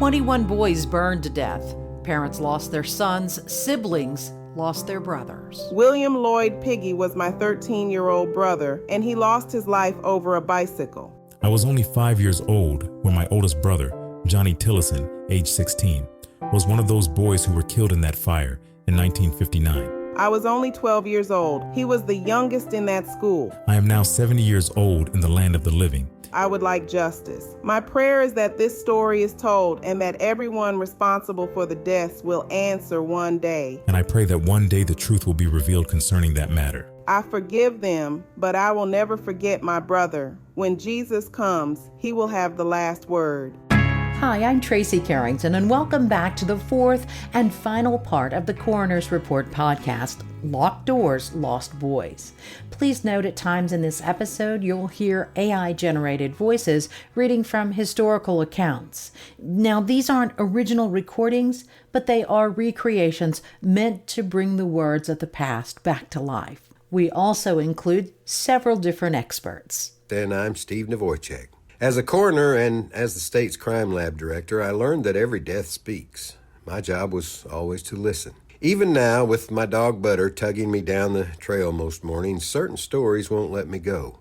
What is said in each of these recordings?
21 boys burned to death. Parents lost their sons, siblings lost their brothers. William Lloyd Piggy was my 13-year-old brother, and he lost his life over a bicycle. I was only 5 years old when my oldest brother, Johnny Tillison, age 16, was one of those boys who were killed in that fire in 1959. I was only 12 years old. He was the youngest in that school. I am now 70 years old in the land of the living. I would like justice. My prayer is that this story is told and that everyone responsible for the deaths will answer one day. And I pray that one day the truth will be revealed concerning that matter. I forgive them, but I will never forget my brother. When Jesus comes, he will have the last word. Hi, I'm Tracey Carrington, and welcome back to the fourth and final part of the Coroner's Report podcast, Locked Doors, Lost Boys. Please note at times in this episode you'll hear AI-generated voices reading from historical accounts. Now, these aren't original recordings, but they are recreations meant to bring the words of the past back to life. We also include several different experts. And I'm Steve Nawojczyk. As a coroner and as the state's crime lab director, I learned that every death speaks. My job was always to listen. Even now, with my dog Butter tugging me down the trail most mornings, certain stories won't let me go.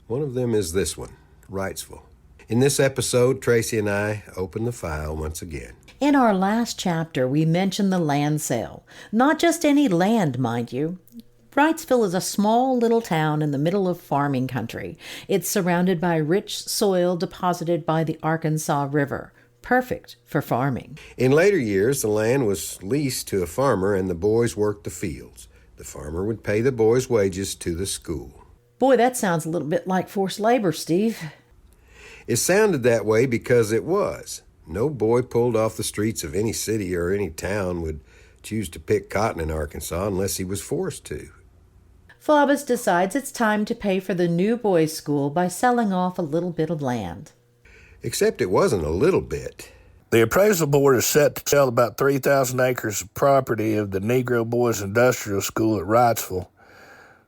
One of them is this one, Wrightsville. In this episode, Tracey and I open the file once again. In our last chapter, we mentioned the land sale. Not just any land, mind you. Wrightsville is a small little town in the middle of farming country. It's surrounded by rich soil deposited by the Arkansas River, perfect for farming. In later years, the land was leased to a farmer and the boys worked the fields. The farmer would pay the boys' wages to the school. Boy, that sounds a little bit like forced labor, Steve. It sounded that way because it was. No boy pulled off the streets of any city or any town would choose to pick cotton in Arkansas unless he was forced to. Faubus decides it's time to pay for the new boys' school by selling off a little bit of land. Except it wasn't a little bit. The appraisal board is set to sell about 3,000 acres of property of the Negro Boys Industrial School at Wrightsville.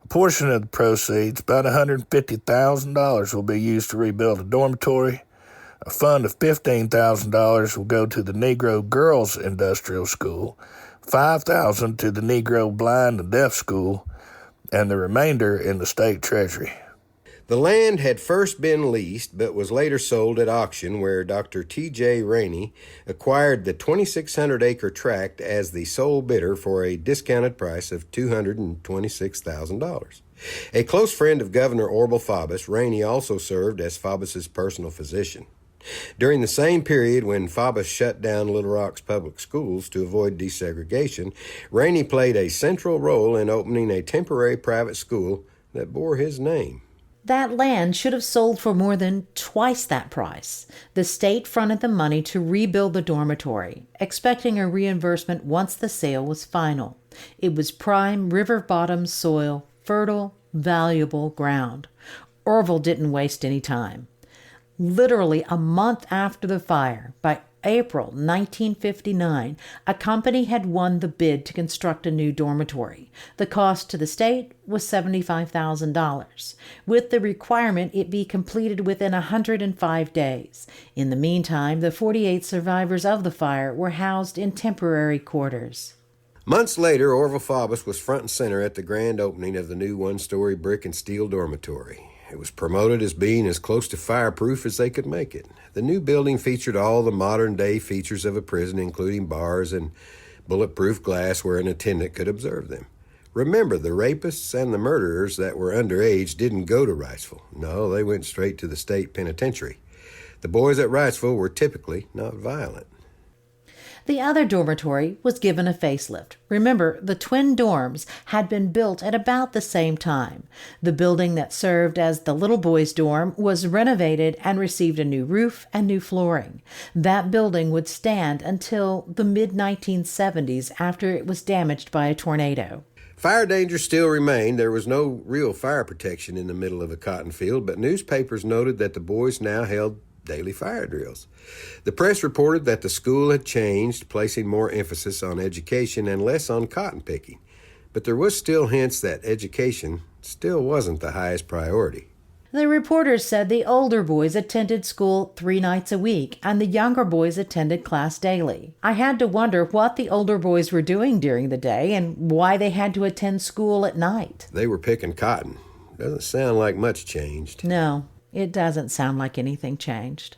A portion of the proceeds, about $150,000, will be used to rebuild a dormitory. A fund of $15,000 will go to the Negro Girls Industrial School, $5,000 to the Negro Blind and Deaf School, and the remainder in the state treasury. The land had first been leased, but was later sold at auction, where Dr. T.J. Rainey acquired the 2,600-acre tract as the sole bidder for a discounted price of $226,000. A close friend of Governor Orville Faubus, Rainey also served as Faubus's personal physician. During the same period when Faubus shut down Little Rock's public schools to avoid desegregation, Rainey played a central role in opening a temporary private school that bore his name. That land should have sold for more than twice that price. The state fronted the money to rebuild the dormitory, expecting a reimbursement once the sale was final. It was prime river bottom soil, fertile, valuable ground. Orville didn't waste any time. Literally a month after the fire, by April 1959, a company had won the bid to construct a new dormitory. The cost to the state was $75,000, with the requirement it be completed within 105 days. In the meantime, the 48 survivors of the fire were housed in temporary quarters. Months later, Orville Faubus was front and center at the grand opening of the new one-story brick and steel dormitory. It was promoted as being as close to fireproof as they could make it. The new building featured all the modern-day features of a prison, including bars and bulletproof glass where an attendant could observe them. Remember, the rapists and the murderers that were underage didn't go to Wrightsville. No, they went straight to the state penitentiary. The boys at Wrightsville were typically not violent. The other dormitory was given a facelift. Remember, the twin dorms had been built at about the same time. The building that served as the little boys' dorm was renovated and received a new roof and new flooring. That building would stand until the mid-1970s after it was damaged by a tornado. Fire danger still remained. There was no real fire protection in the middle of a cotton field, but newspapers noted that the boys now held daily fire drills. The press reported that the school had changed, placing more emphasis on education and less on cotton picking. But there was still hints that education still wasn't the highest priority. The reporters said the older boys attended school 3 nights a week and the younger boys attended class daily. I had to wonder what the older boys were doing during the day and why they had to attend school at night. They were picking cotton. Doesn't sound like much changed. No, it doesn't sound like anything changed.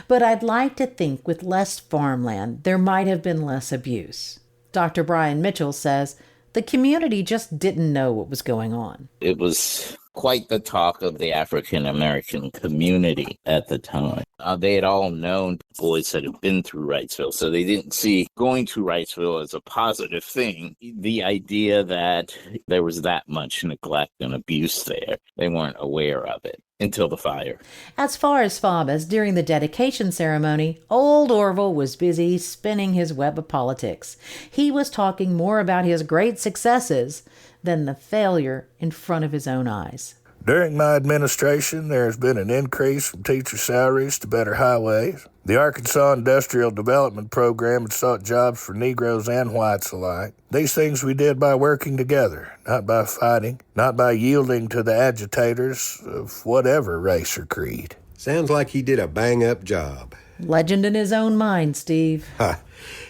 But I'd like to think with less farmland, there might have been less abuse. Dr. Brian Mitchell says the community just didn't know what was going on. It was quite the talk of the African American community at the time. They had all known boys that had been through Wrightsville, so they didn't see going to Wrightsville as a positive thing. The idea that there was that much neglect and abuse there, they weren't aware of it until the fire. As far as Faubus, during the dedication ceremony, old Orville was busy spinning his web of politics. He was talking more about his great successes than the failure in front of his own eyes. During my administration, there has been an increase from teacher salaries to better highways. The Arkansas Industrial Development Program had sought jobs for Negroes and whites alike. These things we did by working together, not by fighting, not by yielding to the agitators of whatever race or creed. Sounds like he did a bang-up job. Legend in his own mind, Steve. Ha!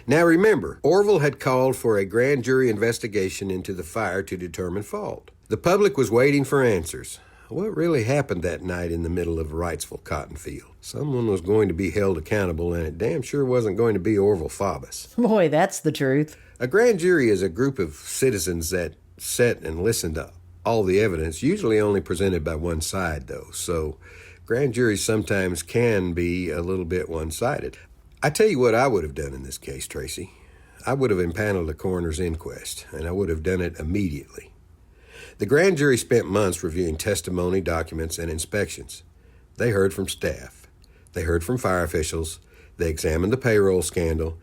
Now remember, Orville had called for a grand jury investigation into the fire to determine fault. The public was waiting for answers. What really happened that night in the middle of Wrightsville cotton field? Someone was going to be held accountable, and it damn sure wasn't going to be Orville Faubus. Boy, that's the truth. A grand jury is a group of citizens that sit and listen to all the evidence, usually only presented by one side, though, so grand juries sometimes can be a little bit one-sided. I tell you what I would have done in this case, Tracey. I would have impaneled a coroner's inquest, and I would have done it immediately. The grand jury spent months reviewing testimony, documents, and inspections. They heard from staff. They heard from fire officials. They examined the payroll scandal.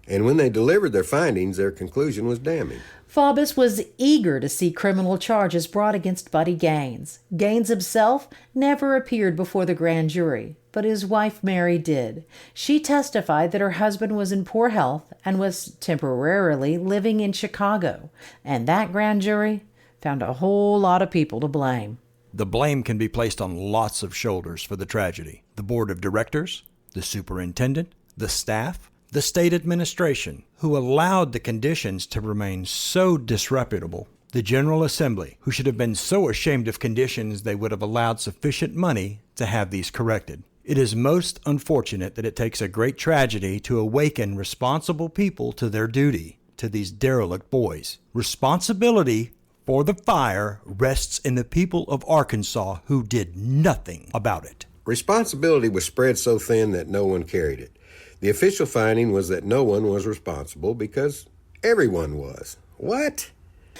And when they delivered their findings, their conclusion was damning. Faubus was eager to see criminal charges brought against Buddy Gaines. Gaines himself never appeared before the grand jury, but his wife Mary did. She testified that her husband was in poor health and was temporarily living in Chicago. And that grand jury found a whole lot of people to blame. The blame can be placed on lots of shoulders for the tragedy. The board of directors, the superintendent, the staff, the state administration, who allowed the conditions to remain so disreputable. The General Assembly, who should have been so ashamed of conditions they would have allowed sufficient money to have these corrected. It is most unfortunate that it takes a great tragedy to awaken responsible people to their duty to these derelict boys. Responsibility for the fire rests in the people of Arkansas who did nothing about it. Responsibility was spread so thin that no one carried it. The official finding was that no one was responsible because everyone was. What?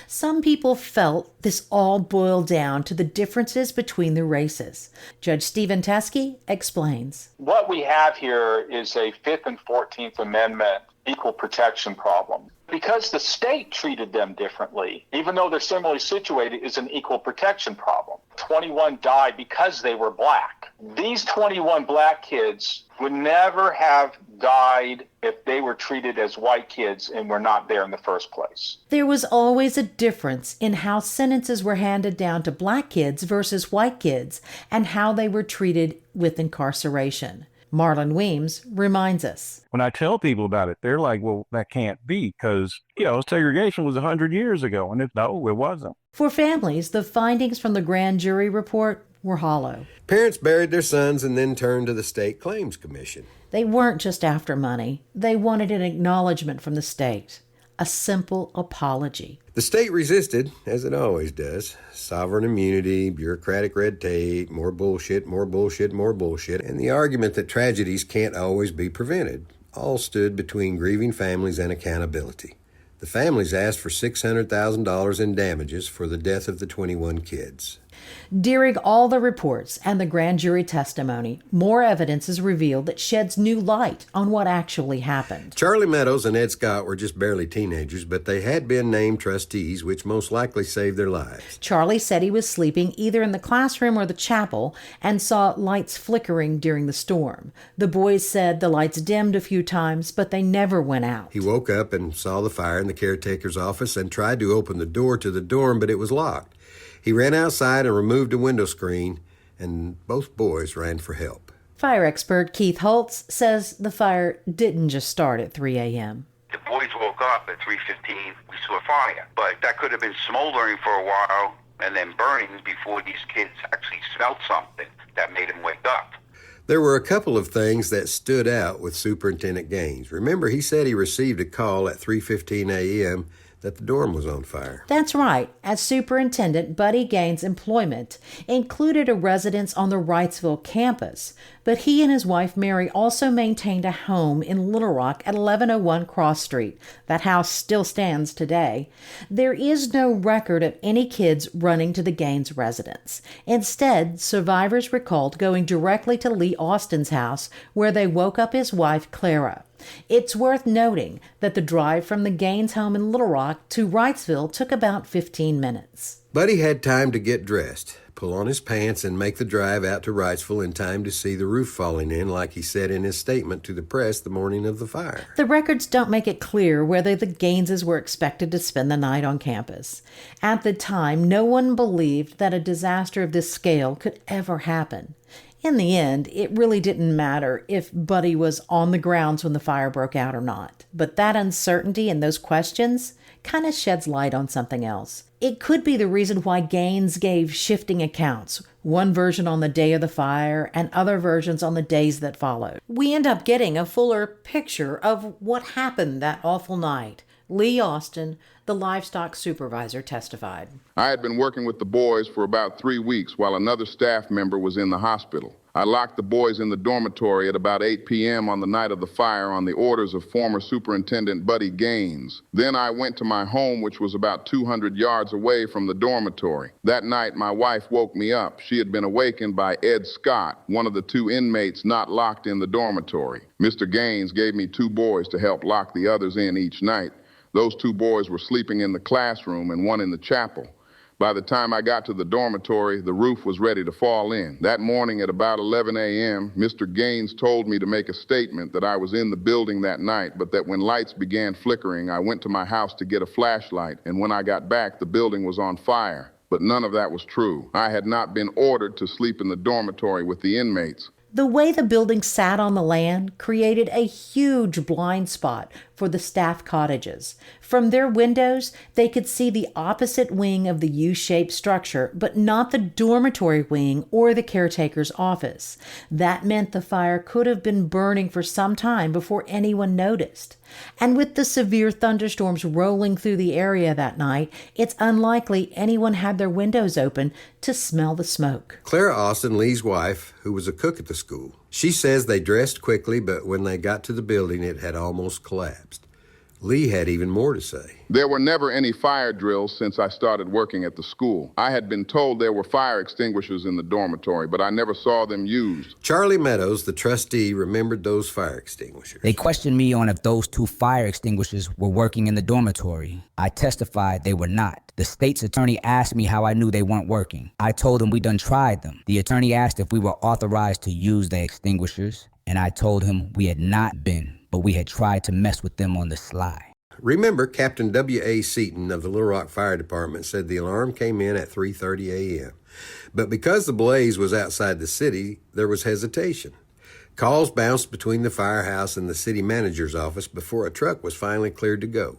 Some people felt this all boiled down to the differences between the races. Judge Stephen Teske explains. What we have here is a 5th and 14th Amendment equal protection problem. Because the state treated them differently, even though they're similarly situated, is an equal protection problem. 21 died because they were black. These 21 black kids would never have died if they were treated as white kids and were not there in the first place. There was always a difference in how sentences were handed down to black kids versus white kids and how they were treated with incarceration. Marlon Weems reminds us. When I tell people about it, they're like, well, that can't be because, segregation was 100 years ago. And no, it wasn't. For families, the findings from the grand jury report were hollow. Parents buried their sons and then turned to the State Claims Commission. They weren't just after money. They wanted an acknowledgement from the state. A simple apology. The state resisted, as it always does. Sovereign immunity, bureaucratic red tape, more bullshit, more bullshit, more bullshit, and the argument that tragedies can't always be prevented all stood between grieving families and accountability. The families asked for $600,000 in damages for the death of the 21 kids. During all the reports and the grand jury testimony, more evidence is revealed that sheds new light on what actually happened. Charlie Meadows and Ed Scott were just barely teenagers, but they had been named trustees, which most likely saved their lives. Charlie said he was sleeping either in the classroom or the chapel and saw lights flickering during the storm. The boys said the lights dimmed a few times, but they never went out. He woke up and saw the fire in the caretaker's office and tried to open the door to the dorm, but it was locked. He ran outside and removed a window screen, and both boys ran for help. Fire expert Keith Hulse says the fire didn't just start at 3 a.m. The boys woke up at 3:15. We saw a fire, but that could have been smoldering for a while and then burning before these kids actually smelled something that made them wake up. There were a couple of things that stood out with Superintendent Gaines. Remember, he said he received a call at 3:15 a.m. that the dorm was on fire. That's right. As superintendent, Buddy Gaines' employment included a residence on the Wrightsville campus, but he and his wife Mary also maintained a home in Little Rock at 1101 Cross Street. That house still stands today. There is no record of any kids running to the Gaines residence. Instead, survivors recalled going directly to Lee Austin's house, where they woke up his wife, Clara. It's worth noting that the drive from the Gaines home in Little Rock to Wrightsville took about 15 minutes. Buddy had time to get dressed, pull on his pants, and make the drive out to Wrightsville in time to see the roof falling in, like he said in his statement to the press the morning of the fire. The records don't make it clear whether the Gaineses were expected to spend the night on campus. At the time, no one believed that a disaster of this scale could ever happen. In the end, it really didn't matter if Buddy was on the grounds when the fire broke out or not. But that uncertainty and those questions kind of sheds light on something else. It could be the reason why Gaines gave shifting accounts, one version on the day of the fire and other versions on the days that followed. We end up getting a fuller picture of what happened that awful night. Lee Austin, the livestock supervisor, testified. I had been working with the boys for about 3 weeks while another staff member was in the hospital. I locked the boys in the dormitory at about 8 p.m. on the night of the fire on the orders of former Superintendent Buddy Gaines. Then I went to my home, which was about 200 yards away from the dormitory. That night, my wife woke me up. She had been awakened by Ed Scott, one of the 2 inmates not locked in the dormitory. Mr. Gaines gave me 2 boys to help lock the others in each night. Those 2 boys were sleeping in the classroom and one in the chapel. By the time I got to the dormitory, the roof was ready to fall in. That morning at about 11 a.m., Mr. Gaines told me to make a statement that I was in the building that night, but that when lights began flickering, I went to my house to get a flashlight, and when I got back, the building was on fire. But none of that was true. I had not been ordered to sleep in the dormitory with the inmates. The way the building sat on the land created a huge blind spot for the staff cottages. From their windows, they could see the opposite wing of the U-shaped structure, but not the dormitory wing or the caretaker's office. That meant the fire could have been burning for some time before anyone noticed. And with the severe thunderstorms rolling through the area that night, it's unlikely anyone had their windows open to smell the smoke. Clara Austin, Lee's wife, who was a cook at the school, she says they dressed quickly, but when they got to the building, it had almost collapsed. Lee had even more to say. There were never any fire drills since I started working at the school. I had been told there were fire extinguishers in the dormitory, but I never saw them used. Charlie Meadows, the trustee, remembered those fire extinguishers. They questioned me on if those 2 fire extinguishers were working in the dormitory. I testified they were not. The state's attorney asked me how I knew they weren't working. I told him we done tried them. The attorney asked if we were authorized to use the extinguishers, and I told him we had not been, but we had tried to mess with them on the sly. Remember, Captain W.A. Seaton of the Little Rock Fire Department said the alarm came in at 3:30 a.m. But because the blaze was outside the city, there was hesitation. Calls bounced between the firehouse and the city manager's office before a truck was finally cleared to go.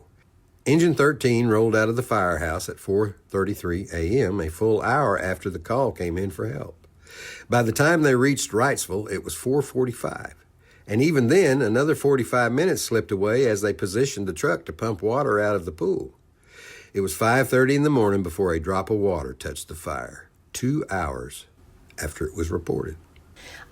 Engine 13 rolled out of the firehouse at 4:33 a.m., a full hour after the call came in for help. By the time they reached Wrightsville, it was 4:45. And even then, another 45 minutes slipped away as they positioned the truck to pump water out of the pool. It was 5:30 in the morning before a drop of water touched the fire, 2 hours after it was reported.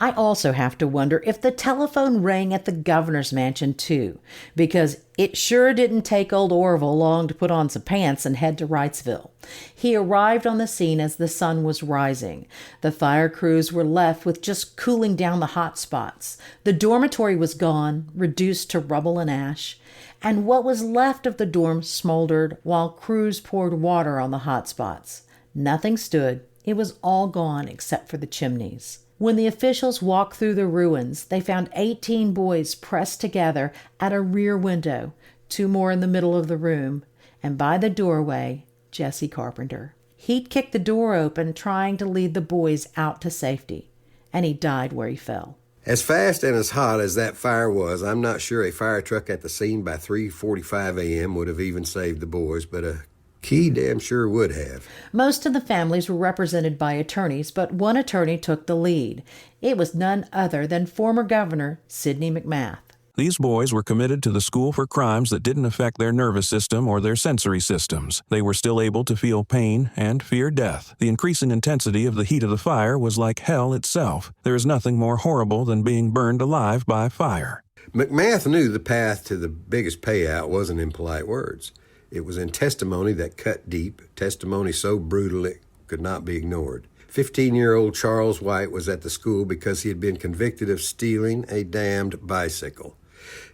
I also have to wonder if the telephone rang at the governor's mansion too, because it sure didn't take old Orville long to put on some pants and head to Wrightsville. He arrived on the scene as the sun was rising. The fire crews were left with just cooling down the hot spots. The dormitory was gone, reduced to rubble and ash, and what was left of the dorm smoldered while crews poured water on the hot spots. Nothing stood. It was all gone except for the chimneys. When the officials walked through the ruins, they found 18 boys pressed together at a rear window, 2 more in the middle of the room, and by the doorway, Jesse Carpenter. He'd kicked the door open trying to lead the boys out to safety, and he died where he fell. As fast and as hot as that fire was, I'm not sure a fire truck at the scene by 3:45 a.m. would have even saved the boys, but a key damn sure would have. Most of the families were represented by attorneys, but one attorney took the lead. It was none other than former Governor Sidney McMath. These boys were committed to the school for crimes that didn't affect their nervous system or their sensory systems. They were still able to feel pain and fear death. The increasing intensity of the heat of the fire was like hell itself. There is nothing more horrible than being burned alive by fire. McMath knew the path to the biggest payout wasn't in polite words. It was in testimony that cut deep, testimony so brutal it could not be ignored. 15-year-old Charles White was at the school because he had been convicted of stealing a damned bicycle.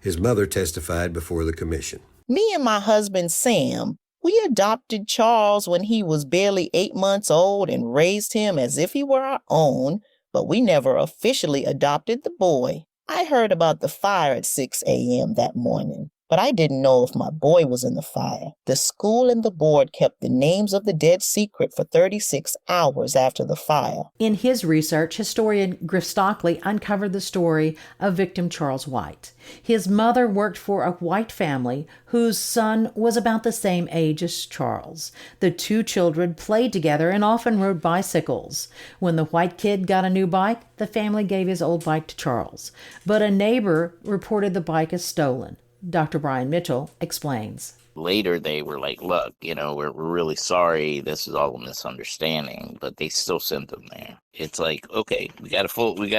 His mother testified before the commission. Me and my husband, Sam, we adopted Charles when he was barely 8 months old and raised him as if he were our own, but we never officially adopted the boy. I heard about the fire at 6 a.m. that morning, but I didn't know if my boy was in the fire. The school and the board kept the names of the dead secret for 36 hours after the fire. In his research, historian Griff Stockley uncovered the story of victim Charles White. His mother worked for a white family whose son was about the same age as Charles. The two children played together and often rode bicycles. When the white kid got a new bike, the family gave his old bike to Charles. But a neighbor reported the bike as stolen. Dr. Brian Mitchell explains. Later, they were like, look, we're really sorry. This is all a misunderstanding, but they still sent them there. It's like, okay, we got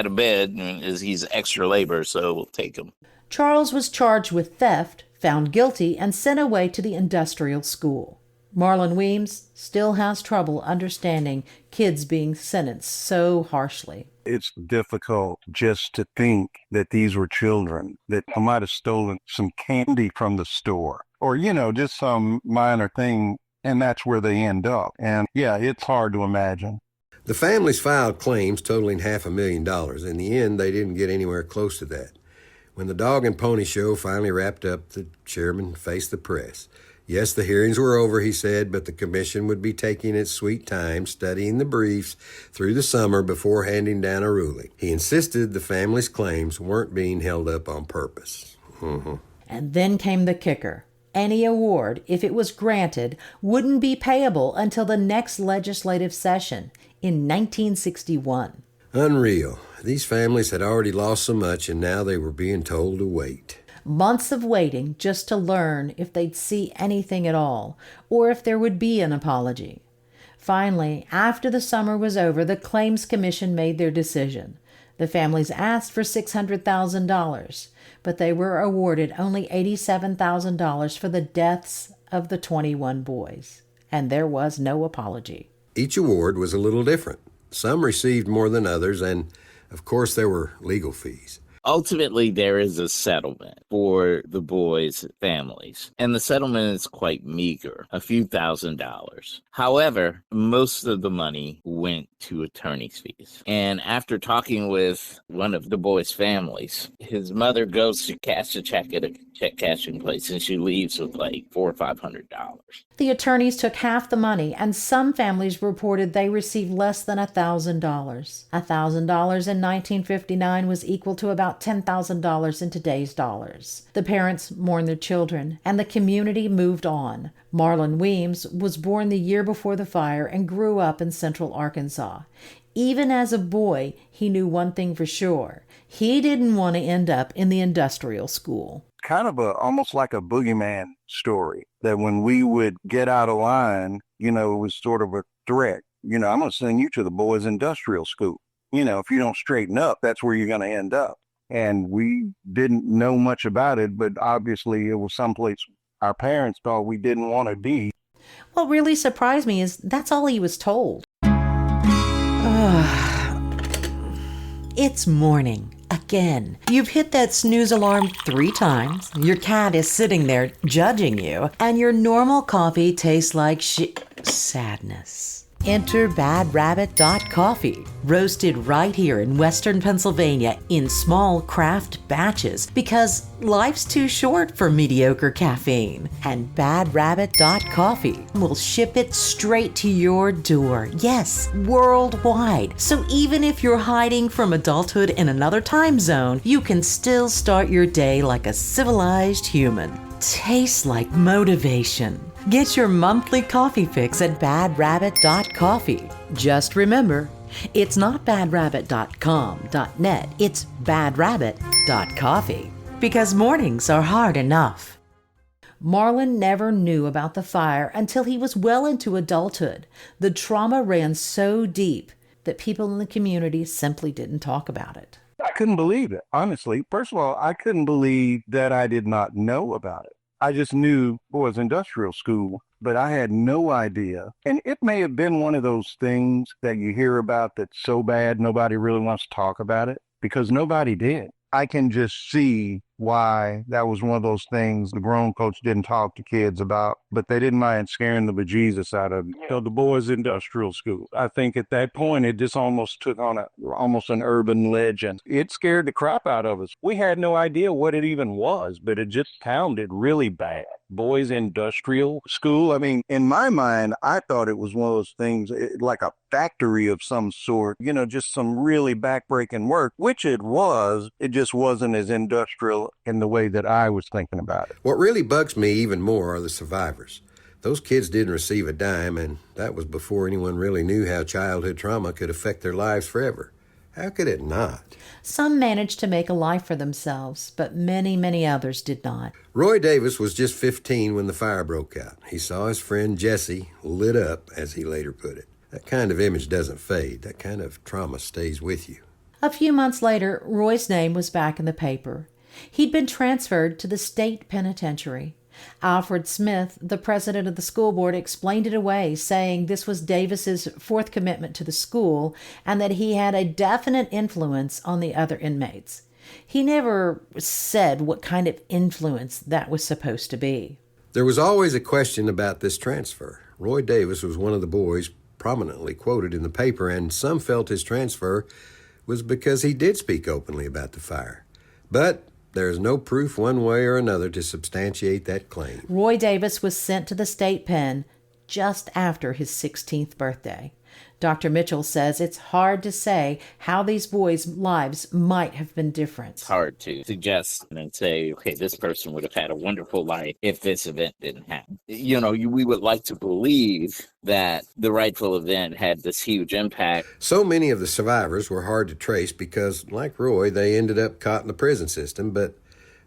a bed, and he's extra labor, so we'll take him. Charles was charged with theft, found guilty, and sent away to the industrial school. Marlon Weems still has trouble understanding kids being sentenced so harshly. It's difficult just to think that these were children that might have stolen some candy from the store or, just some minor thing, and that's where they end up. And yeah, it's hard to imagine. The families filed claims totaling $500,000. In the end, they didn't get anywhere close to that. When the dog and pony show finally wrapped up, the chairman faced the press. Yes, the hearings were over, he said, but the commission would be taking its sweet time studying the briefs through the summer before handing down a ruling. He insisted the family's claims weren't being held up on purpose. And then came the kicker. Any award, if it was granted, wouldn't be payable until the next legislative session in 1961. Unreal. These families had already lost so much, and now they were being told to wait. Months of waiting just to learn if they'd see anything at all, or if there would be an apology. Finally, after the summer was over, the Claims Commission made their decision. The families asked for $600,000, but they were awarded only $87,000 for the deaths of the 21 boys, and there was no apology. Each award was a little different. Some received more than others, and of course there were legal fees. Ultimately, there is a settlement for the boys' families, and the settlement is quite meager, a few $1,000s. However, most of the money went to attorney's fees. And after talking with one of the boys' families, his mother goes to cash a check at a check cashing place, and she leaves with like $400 or $500. The attorneys took half the money, and some families reported they received less than $1,000. $1,000 in 1959 was equal to about $10,000 in today's dollars. The parents mourned their children, and the community moved on. Marlon Weems was born the year before the fire and grew up in central Arkansas. Even as a boy, he knew one thing for sure. He didn't want to end up in the industrial school. Kind of almost like a boogeyman story, that when we would get out of line, it was sort of a threat. I'm going to send you to the boys' industrial school. If you don't straighten up, that's where you're going to end up. And we didn't know much about it, but obviously it was someplace our parents thought we didn't want to be. What really surprised me is that's all he was told. It's morning. Again. You've hit that snooze alarm 3 times, your cat is sitting there judging you, and your normal coffee tastes like sadness. Enter BadRabbit.coffee, roasted right here in Western Pennsylvania in small craft batches because life's too short for mediocre caffeine. And BadRabbit.coffee will ship it straight to your door. Yes, worldwide. So even if you're hiding from adulthood in another time zone, you can still start your day like a civilized human. Tastes like motivation. Get your monthly coffee fix at BadRabbit.coffee. Just remember, it's not BadRabbit.com.net, it's BadRabbit.coffee. Because mornings are hard enough. Marlon never knew about the fire until he was well into adulthood. The trauma ran so deep that people in the community simply didn't talk about it. I couldn't believe it, honestly. First of all, I couldn't believe that I did not know about it. I just knew boys industrial school, but I had no idea. And it may have been one of those things that you hear about that's so bad nobody really wants to talk about it, because nobody did. I can just see why that was one of those things the grown folks didn't talk to kids about, but they didn't mind scaring the bejesus out of them. So the boys' industrial school, I think at that point, it just almost took on almost an urban legend. It scared the crap out of us. We had no idea what it even was, but it just sounded really bad. Boys' industrial school. I mean, in my mind, I thought it was one of those things like a factory of some sort, just some really backbreaking work, which it was. It just wasn't as industrial in the way that I was thinking about it. What really bugs me even more are the survivors. Those kids didn't receive a dime, and that was before anyone really knew how childhood trauma could affect their lives forever. How could it not? Some managed to make a life for themselves, but many, many others did not. Roy Davis was just 15 when the fire broke out. He saw his friend Jesse lit up, as he later put it. That kind of image doesn't fade. That kind of trauma stays with you. A few months later, Roy's name was back in the paper. He'd been transferred to the state penitentiary. Alfred Smith, the president of the school board, explained it away, saying this was Davis's fourth commitment to the school and that he had a definite influence on the other inmates. He never said what kind of influence that was supposed to be. There was always a question about this transfer. Roy Davis was one of the boys prominently quoted in the paper, and some felt his transfer was because he did speak openly about the fire. But there is no proof one way or another to substantiate that claim. Roy Davis was sent to the state pen just after his 16th birthday. Dr. Mitchell says it's hard to say how these boys' lives might have been different. It's hard to suggest and say, okay, this person would have had a wonderful life if this event didn't happen. We would like to believe that the Wrightsville event had this huge impact. So many of the survivors were hard to trace because, like Roy, they ended up caught in the prison system, but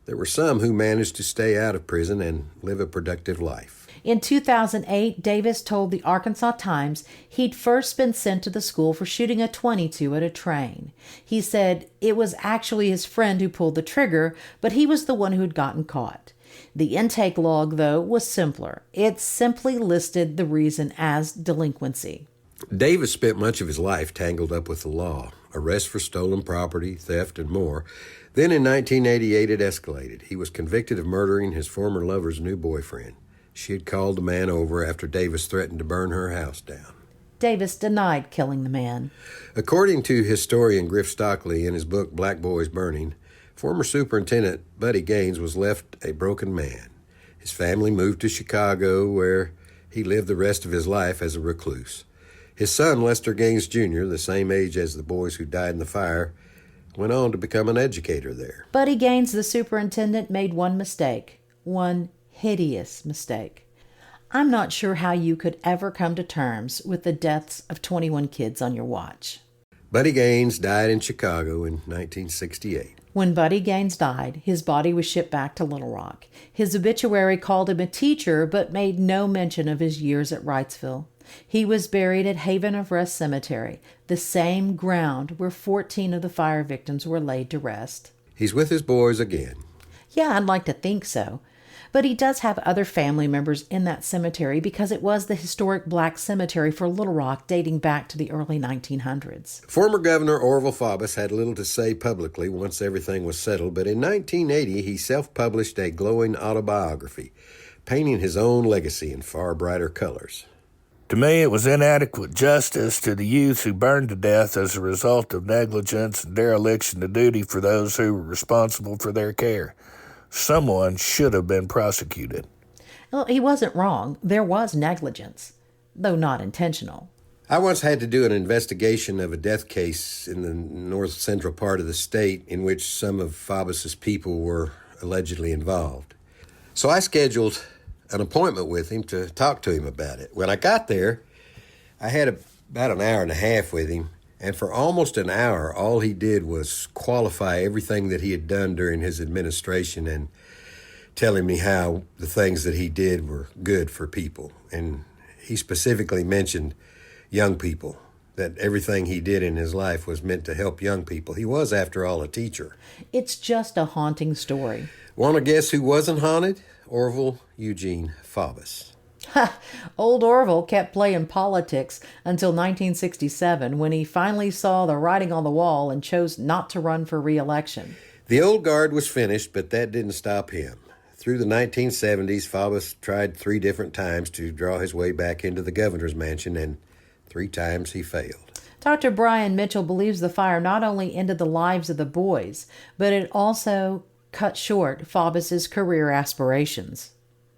there were some who managed to stay out of prison and live a productive life. In 2008, Davis told the Arkansas Times he'd first been sent to the school for shooting a .22 at a train. He said it was actually his friend who pulled the trigger, but he was the one who'd gotten caught. The intake log, though, was simpler. It simply listed the reason as delinquency. Davis spent much of his life tangled up with the law, arrests for stolen property, theft, and more. Then in 1988, it escalated. He was convicted of murdering his former lover's new boyfriend. She had called the man over after Davis threatened to burn her house down. Davis denied killing the man. According to historian Griff Stockley in his book Black Boys Burning, former Superintendent Buddy Gaines was left a broken man. His family moved to Chicago, where he lived the rest of his life as a recluse. His son, Lester Gaines Jr., the same age as the boys who died in the fire, went on to become an educator there. Buddy Gaines, the superintendent, made one mistake. One hideous mistake. I'm not sure how you could ever come to terms with the deaths of 21 kids on your watch. Buddy Gaines died in Chicago in 1968. When Buddy Gaines died, his body was shipped back to Little Rock. His obituary called him a teacher, but made no mention of his years at Wrightsville. He was buried at Haven of Rest Cemetery, the same ground where 14 of the fire victims were laid to rest. He's with his boys again. Yeah, I'd like to think so. But he does have other family members in that cemetery because it was the historic black cemetery for Little Rock dating back to the early 1900s. Former Governor Orville Faubus had little to say publicly once everything was settled, but in 1980 he self-published a glowing autobiography, painting his own legacy in far brighter colors. To me, it was inadequate justice to the youth who burned to death as a result of negligence and dereliction of duty for those who were responsible for their care. Someone should have been prosecuted. Well, he wasn't wrong. There was negligence, though not intentional. I once had to do an investigation of a death case in the north central part of the state in which some of Faubus's people were allegedly involved. So I scheduled an appointment with him to talk to him about it. When I got there, I had about an hour and a half with him, and for almost an hour, all he did was qualify everything that he had done during his administration and telling me how the things that he did were good for people. And he specifically mentioned young people, that everything he did in his life was meant to help young people. He was, after all, a teacher. It's just a haunting story. Want to guess who wasn't haunted? Orville Eugene Faubus. Old Orville kept playing politics until 1967, when he finally saw the writing on the wall and chose not to run for re-election. The old guard was finished, but that didn't stop him. Through the 1970s, Faubus tried 3 different times to draw his way back into the governor's mansion, and 3 times he failed. Dr. Brian Mitchell believes the fire not only ended the lives of the boys, but it also cut short Faubus's career aspirations.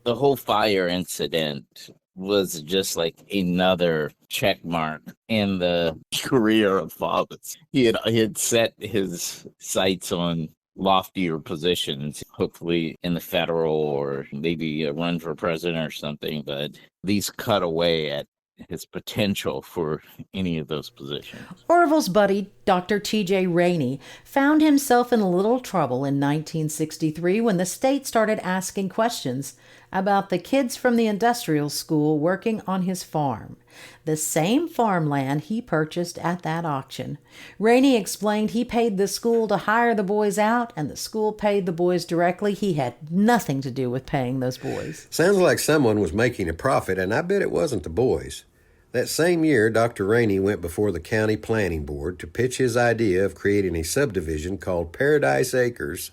The whole fire incident was just like another check mark in the career of Faubus. He had set his sights on loftier positions, hopefully in the federal or maybe a run for president or something, but these cut away at his potential for any of those positions. Orville's buddy, Dr. T.J. Rainey, found himself in a little trouble in 1963 when the state started asking questions about the kids from the industrial school working on his farm, the same farmland he purchased at that auction. Rainey explained he paid the school to hire the boys out, and the school paid the boys directly. He had nothing to do with paying those boys. Sounds like someone was making a profit, and I bet it wasn't the boys. That same year, Dr. Rainey went before the county planning board to pitch his idea of creating a subdivision called Paradise Acres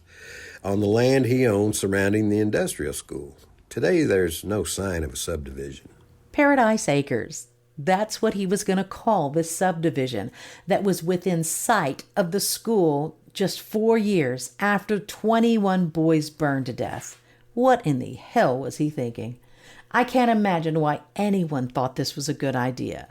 on the land he owned surrounding the industrial school. Today, there's no sign of a subdivision. Paradise Acres. That's what he was going to call this subdivision that was within sight of the school just 4 years after 21 boys burned to death. What in the hell was he thinking? I can't imagine why anyone thought this was a good idea.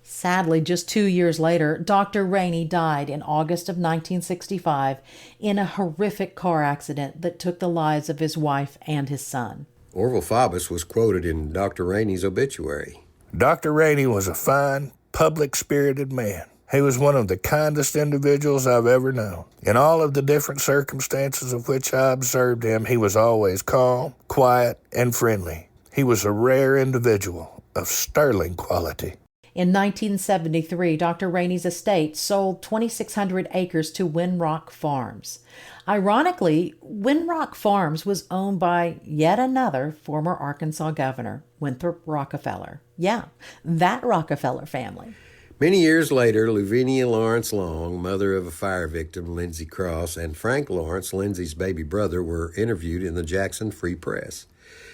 Sadly, just 2 years later, Dr. Rainey died in August of 1965 in a horrific car accident that took the lives of his wife and his son. Orville Faubus was quoted in Dr. Rainey's obituary. Dr. Rainey was a fine, public-spirited man. He was one of the kindest individuals I've ever known. In all of the different circumstances of which I observed him, he was always calm, quiet, and friendly. He was a rare individual of sterling quality. In 1973, Dr. Rainey's estate sold 2,600 acres to Winrock Farms. Ironically, Winrock Farms was owned by yet another former Arkansas governor, Winthrop Rockefeller. Yeah, that Rockefeller family. Many years later, Lavinia Lawrence Long, mother of a fire victim, Lindsay Cross, and Frank Lawrence, Lindsay's baby brother, were interviewed in the Jackson Free Press.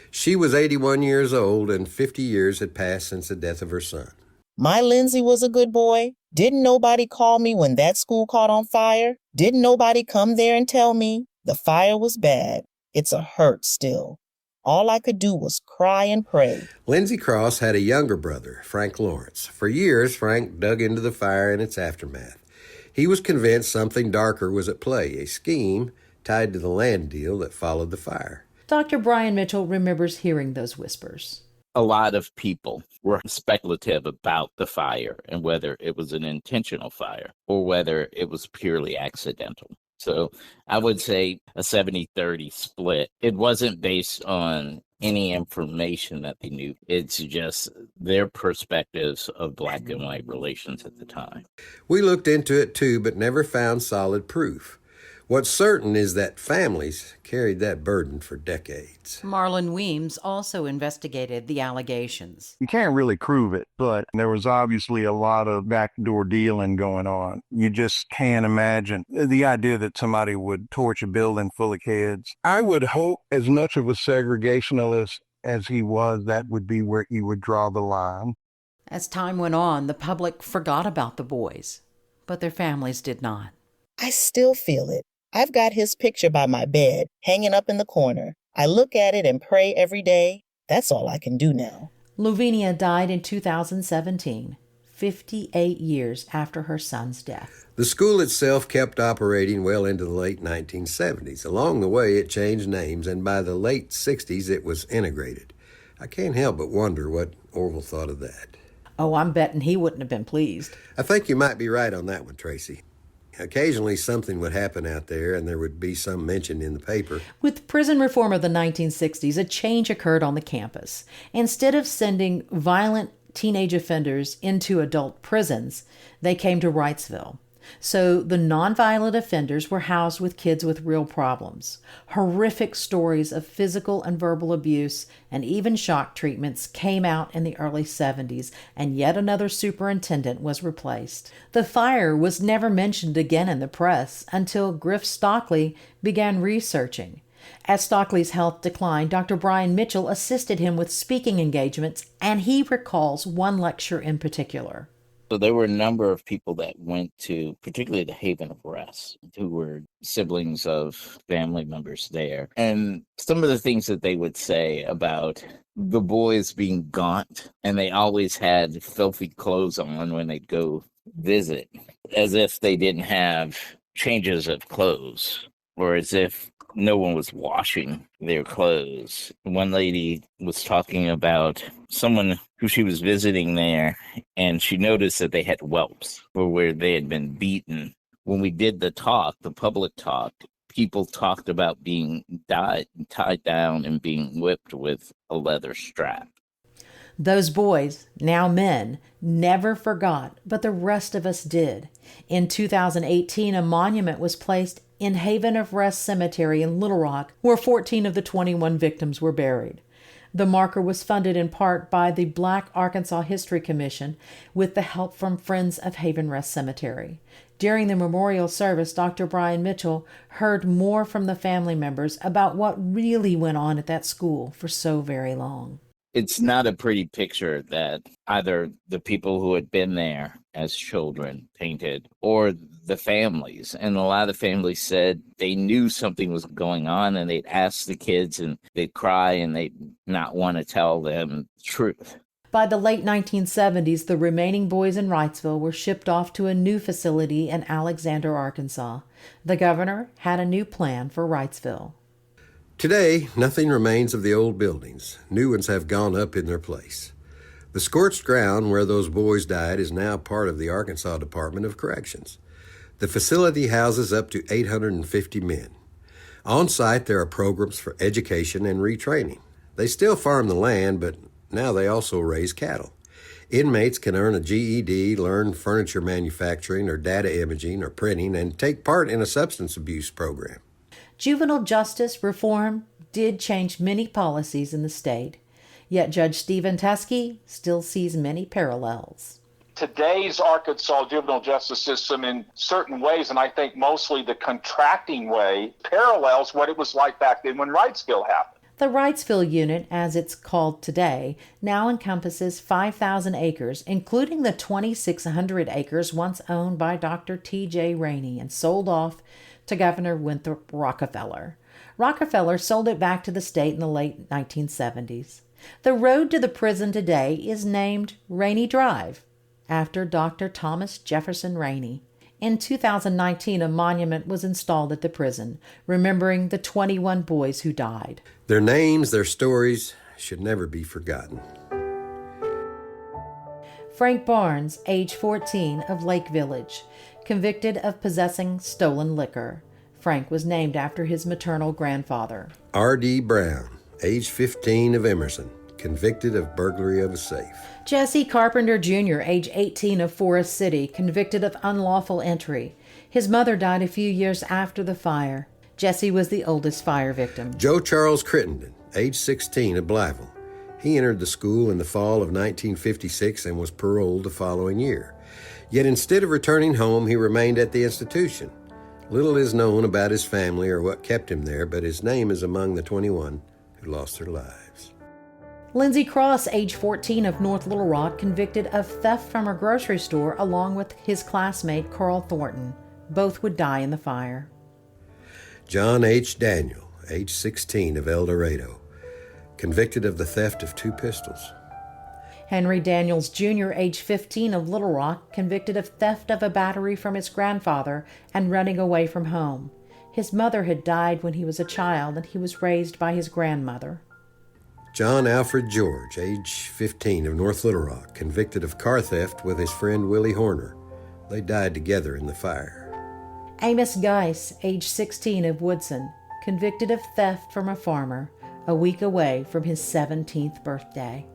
She was 81 years old, and 50 years had passed since the death of her son. My Lindsay was a good boy. Didn't nobody call me when that school caught on fire? Didn't nobody come there and tell me? The fire was bad. It's a hurt still. All I could do was cry and pray. Lindsay Cross had a younger brother, Frank Lawrence. For years, Frank dug into the fire and its aftermath. He was convinced something darker was at play, a scheme tied to the land deal that followed the fire. Dr. Brian Mitchell remembers hearing those whispers. A lot of people were speculative about the fire and whether it was an intentional fire or whether it was purely accidental. So I would say a 70-30 split. It wasn't based on any information that they knew. It's just their perspectives of black and white relations at the time. We looked into it too, but never found solid proof. What's certain is that families carried that burden for decades. Marlon Weems also investigated the allegations. You can't really prove it, but there was obviously a lot of backdoor dealing going on. You just can't imagine the idea that somebody would torch a building full of kids. I would hope, as much of a segregationalist as he was, that would be where he would draw the line. As time went on, the public forgot about the boys, but their families did not. I still feel it. I've got his picture by my bed, hanging up in the corner. I look at it and pray every day. That's all I can do now. Lavinia died in 2017, 58 years after her son's death. The school itself kept operating well into the late 1970s. Along the way, it changed names, and by the late 60s, it was integrated. I can't help but wonder what Orville thought of that. Oh, I'm betting he wouldn't have been pleased. I think you might be right on that one, Tracey. Occasionally something would happen out there and there would be some mention in the paper. With prison reform of the 1960s, a change occurred on the campus. Instead of sending violent teenage offenders into adult prisons, they came to Wrightsville. So the nonviolent offenders were housed with kids with real problems. Horrific stories of physical and verbal abuse and even shock treatments came out in the early 70s, and yet another superintendent was replaced. The fire was never mentioned again in the press until Griff Stockley began researching. As Stockley's health declined, Dr. Brian Mitchell assisted him with speaking engagements, and he recalls one lecture in particular. So there were a number of people that went to, particularly the Haven of Rest, who were siblings of family members there. And some of the things that they would say about the boys being gaunt, and they always had filthy clothes on when they'd go visit, as if they didn't have changes of clothes, or as if no one was washing their clothes. One lady was talking about someone who she was visiting there, and she noticed that they had whelps or where they had been beaten. When we did the talk, the public talk, people talked about being tied down and being whipped with a leather strap. Those boys, now men, never forgot, but the rest of us did. In 2018, a monument was placed in Haven of Rest Cemetery in Little Rock, where 14 of the 21 victims were buried. The marker was funded in part by the Black Arkansas History Commission with the help from Friends of Haven Rest Cemetery. During the memorial service, Dr. Brian Mitchell heard more from the family members about what really went on at that school for so very long. It's not a pretty picture that either the people who had been there as children painted or the families. And a lot of families said they knew something was going on, and they'd ask the kids and they'd cry and they'd not want to tell them the truth. By the late 1970s, the remaining boys in Wrightsville were shipped off to a new facility in Alexander, Arkansas. The governor had a new plan for Wrightsville. Today, nothing remains of the old buildings. New ones have gone up in their place. The scorched ground where those boys died is now part of the Arkansas Department of Corrections. The facility houses up to 850 men. On site, there are programs for education and retraining. They still farm the land, but now they also raise cattle. Inmates can earn a GED, learn furniture manufacturing or data imaging or printing, and take part in a substance abuse program. Juvenile justice reform did change many policies in the state, yet Judge Stephen Teske still sees many parallels. Today's Arkansas juvenile justice system in certain ways, and I think mostly the contracting way, parallels what it was like back then when Wrightsville happened. The Wrightsville unit, as it's called today, now encompasses 5,000 acres, including the 2,600 acres once owned by Dr. T.J. Rainey and sold off to Governor Winthrop Rockefeller. Rockefeller sold it back to the state in the late 1970s. The road to the prison today is named Rainey Drive, after Dr. Thomas Jefferson Rainey. In 2019, a monument was installed at the prison, remembering the 21 boys who died. Their names, their stories should never be forgotten. Frank Barnes, age 14, of Lake Village, convicted of possessing stolen liquor. Frank was named after his maternal grandfather. R.D. Brown, age 15, of Emerson, convicted of burglary of a safe. Jesse Carpenter Jr., age 18, of Forest City, convicted of unlawful entry. His mother died a few years after the fire. Jesse was the oldest fire victim. Joe Charles Crittenden, age 16, of Blytheville. He entered the school in the fall of 1956 and was paroled the following year. Yet instead of returning home, he remained at the institution. Little is known about his family or what kept him there, but his name is among the 21 who lost their lives. Lindsay Cross, age 14, of North Little Rock, convicted of theft from a grocery store along with his classmate Carl Thornton. Both would die in the fire. John H. Daniel, age 16, of El Dorado, convicted of the theft of 2 pistols. Henry Daniels Jr., age 15, of Little Rock, convicted of theft of a battery from his grandfather and running away from home. His mother had died when he was a child, and he was raised by his grandmother. John Alfred George, age 15, of North Little Rock, convicted of car theft with his friend Willie Horner. They died together in the fire. Amos Geis, age 16, of Woodson, convicted of theft from a farmer, a week away from his 17th birthday.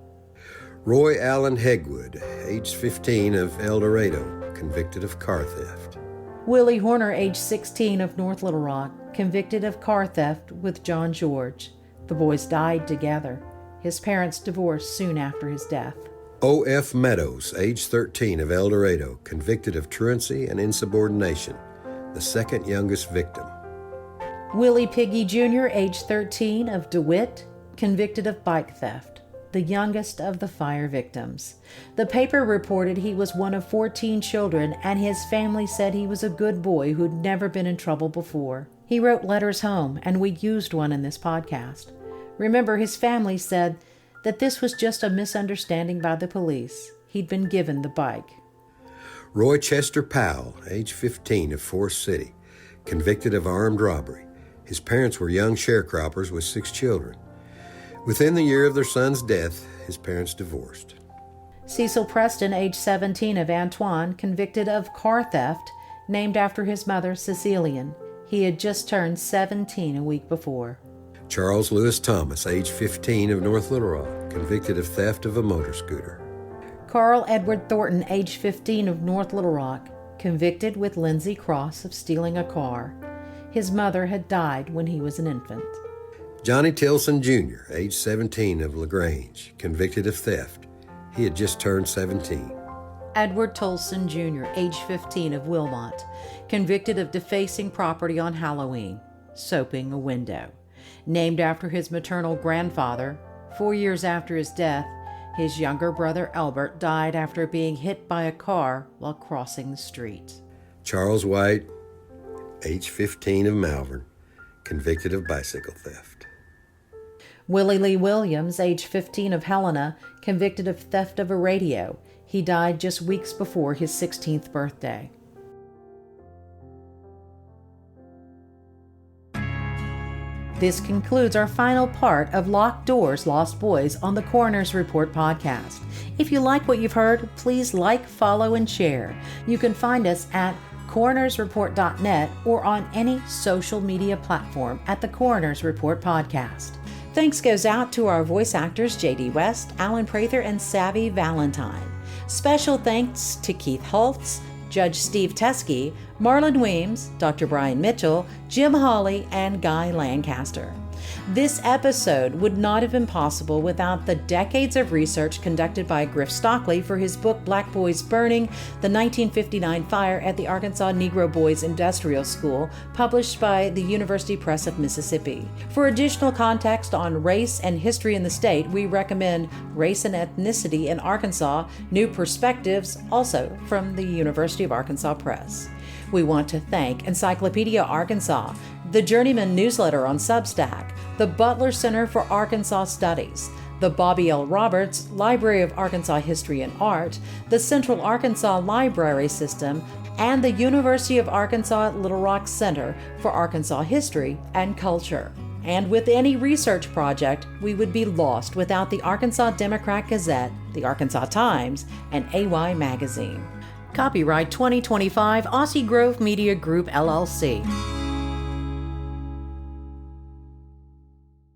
Roy Allen Hegwood, age 15, of El Dorado, convicted of car theft. Willie Horner, age 16, of North Little Rock, convicted of car theft with John George. The boys died together. His parents divorced soon after his death. O.F. Meadows, age 13, of El Dorado, convicted of truancy and insubordination, the second youngest victim. Willie Piggy Jr., age 13, of DeWitt, convicted of bike theft, the youngest of the fire victims. The paper reported he was one of 14 children, and his family said he was a good boy who'd never been in trouble before. He wrote letters home, and we used one in this podcast. Remember, his family said that this was just a misunderstanding by the police. He'd been given the bike. Roy Chester Powell, age 15, of Forest City, convicted of armed robbery. His parents were young sharecroppers with 6 children. Within the year of their son's death, his parents divorced. Cecil Preston, age 17, of Antoine, convicted of car theft, named after his mother, Cecilian. He had just turned 17 a week before. Charles Lewis Thomas, age 15, of North Little Rock, convicted of theft of a motor scooter. Carl Edward Thornton, age 15, of North Little Rock, convicted with Lindsay Cross of stealing a car. His mother had died when he was an infant. Johnny Tilson Jr., age 17, of LaGrange, convicted of theft. He had just turned 17. Edward Tolson Jr., age 15, of Wilmot, convicted of defacing property on Halloween, soaping a window. Named after his maternal grandfather, 4 years after his death, his younger brother Albert died after being hit by a car while crossing the street. Charles White, age 15, of Malvern, convicted of bicycle theft. Willie Lee Williams, age 15, of Helena, convicted of theft of a radio. He died just weeks before his 16th birthday. This concludes our final part of Locked Doors, Lost Boys on the Coroner's Report podcast. If you like what you've heard, please like, follow, and share. You can find us at coronersreport.net or on any social media platform at the Coroner's Report podcast. Thanks goes out to our voice actors J.D. West, Alan Prather, and Savvy Valentine. Special thanks to Keith Hulse, Judge Steve Teske, Marlon Weems, Dr. Brian Mitchell, Jim Hawley, and Guy Lancaster. This episode would not have been possible without the decades of research conducted by Griff Stockley for his book Black Boys Burning, the 1959 fire at the Arkansas Negro Boys Industrial School, published by the University Press of Mississippi. For additional context on race and history in the state, we recommend Race and Ethnicity in Arkansas, New Perspectives, also from the University of Arkansas Press. We want to thank Encyclopedia Arkansas, the Journeyman newsletter on Substack, the Butler Center for Arkansas Studies, the Bobby L. Roberts Library of Arkansas History and Art, the Central Arkansas Library System, and the University of Arkansas at Little Rock Center for Arkansas History and Culture. And with any research project, we would be lost without the Arkansas Democrat Gazette, the Arkansas Times, and AY Magazine. Copyright 2025 Aussie Grove Media Group, LLC.